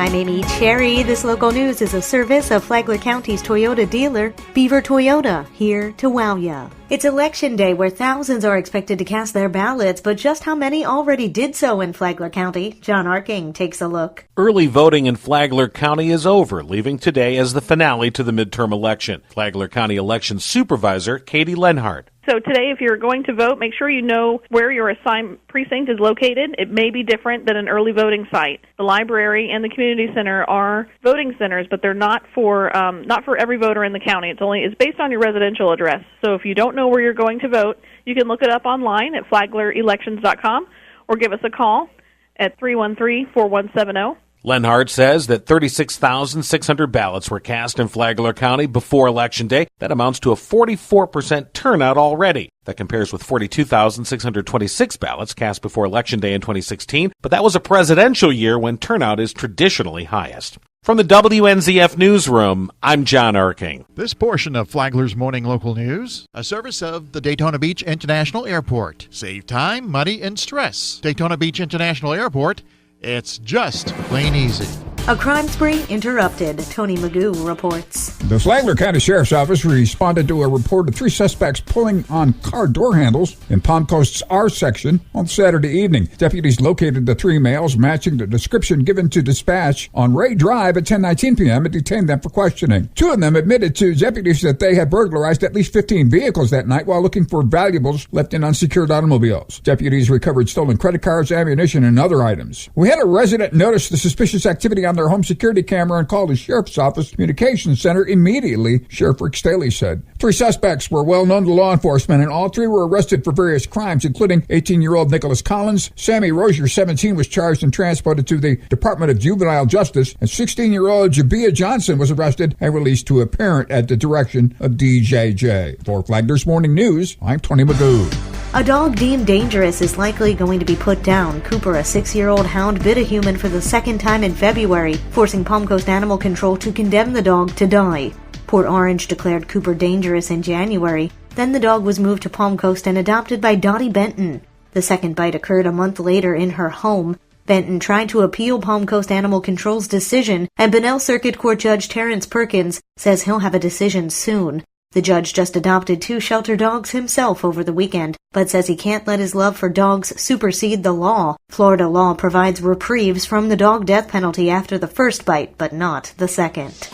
I'm Amy Cherry. This local news is a service of Flagler County's Toyota dealer, Beaver Toyota, here to wow ya. It's Election Day where thousands are expected to cast their ballots, but just how many already did so in Flagler County? John Arking takes a look. Early voting in Flagler County is over, leaving today as the finale to the midterm election. Flagler County Election Supervisor Katie Lenhart. So today, if you're going to vote, make sure you know where your assigned precinct is located. It may be different than an early voting site. The library and the community center are voting centers, but they're not for every voter in the county. It's based on your residential address. So if you don't know where you're going to vote, you can look it up online at flaglerelections.com or give us a call at 313-4170. Lenhart says that 36,600 ballots were cast in Flagler County before Election Day. That amounts to a 44% turnout already. That compares with 42,626 ballots cast before Election Day in 2016, but that was a presidential year when turnout is traditionally highest. From the WNZF Newsroom, I'm John Arking. This portion of Flagler's Morning Local News, a service of the Daytona Beach International Airport. Save time, money, and stress. Daytona Beach International Airport. It's just plain easy. A crime spree interrupted. Tony Magoo reports. The Flagler County Sheriff's Office responded to a report of 3 suspects pulling on car door handles in Palm Coast's R section on Saturday evening. Deputies located the 3 males matching the description given to dispatch on Ray Drive at 10:19 p.m. and detained them for questioning. 2 of them admitted to deputies that they had burglarized at least 15 vehicles that night while looking for valuables left in unsecured automobiles. Deputies recovered stolen credit cards, ammunition, and other items. We had a resident notice the suspicious activity on their home security camera and called the Sheriff's Office Communications Center immediately, Sheriff Rick Staley said. 3 suspects were well known to law enforcement, and all 3 were arrested for various crimes, including 18-year-old Nicholas Collins. Sammy Rozier, 17, was charged and transported to the Department of Juvenile Justice, and 16-year-old Jabia Johnson was arrested and released to a parent at the direction of DJJ. For Flagler's Morning News, I'm Tony Magoo. A dog deemed dangerous is likely going to be put down. Cooper, a 6-year-old hound, bit a human for the 2nd time in February, forcing Palm Coast Animal Control to condemn the dog to die. Port Orange declared Cooper dangerous in January. Then the dog was moved to Palm Coast and adopted by Dottie Benton. The second bite occurred a month later in her home. Benton tried to appeal Palm Coast Animal Control's decision, and Bunnell Circuit Court Judge Terrence Perkins says he'll have a decision soon. The judge just adopted 2 shelter dogs himself over the weekend, but says he can't let his love for dogs supersede the law. Florida law provides reprieves from the dog death penalty after the first bite, but not the second.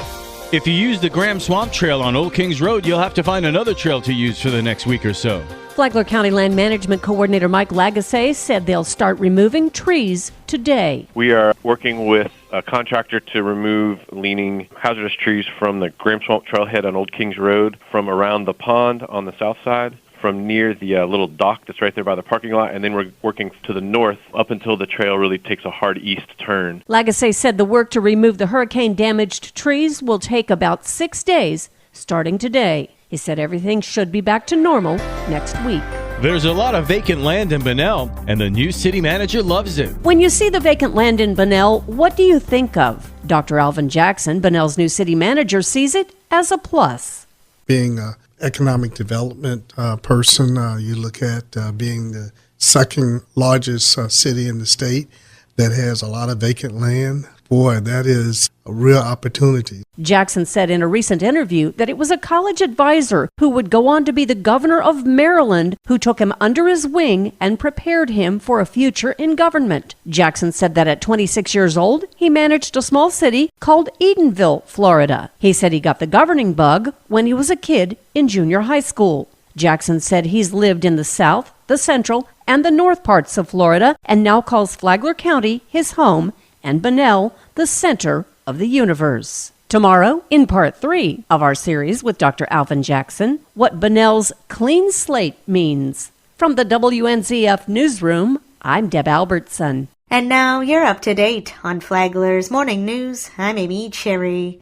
If you use the Graham Swamp Trail on Old Kings Road, you'll have to find another trail to use for the next week or so. Flagler County Land Management Coordinator Mike Lagasse said they'll start removing trees today. We are working with a contractor to remove leaning hazardous trees from the Graham Swamp Trailhead on Old Kings Road, from around the pond on the south side, from near the little dock that's right there by the parking lot, and then we're working to the north up until the trail really takes a hard east turn. Lagasse said the work to remove the hurricane-damaged trees will take about 6 days, starting today. He said everything should be back to normal next week. There's a lot of vacant land in Bunnell, and the new city manager loves it. When you see the vacant land in Bunnell, what do you think of? Dr. Alvin Jackson, Bunnell's new city manager, sees it as a plus. Being an economic development person, you look at being the 2nd largest city in the state that has a lot of vacant land. Boy, that is a real opportunity. Jackson said in a recent interview that it was a college advisor who would go on to be the governor of Maryland who took him under his wing and prepared him for a future in government. Jackson said that at 26 years old, he managed a small city called Edenville, Florida. He said he got the governing bug when he was a kid in junior high school. Jackson said he's lived in the south, the central, and the north parts of Florida and now calls Flagler County his home and Bunnell the center of the universe. Tomorrow, in part 3 of our series with Dr. Alvin Jackson, what Bunnell's clean slate means. From the WNZF Newsroom, I'm Deb Albertson. And now you're up to date on Flagler's Morning News. I'm Amy Cherry.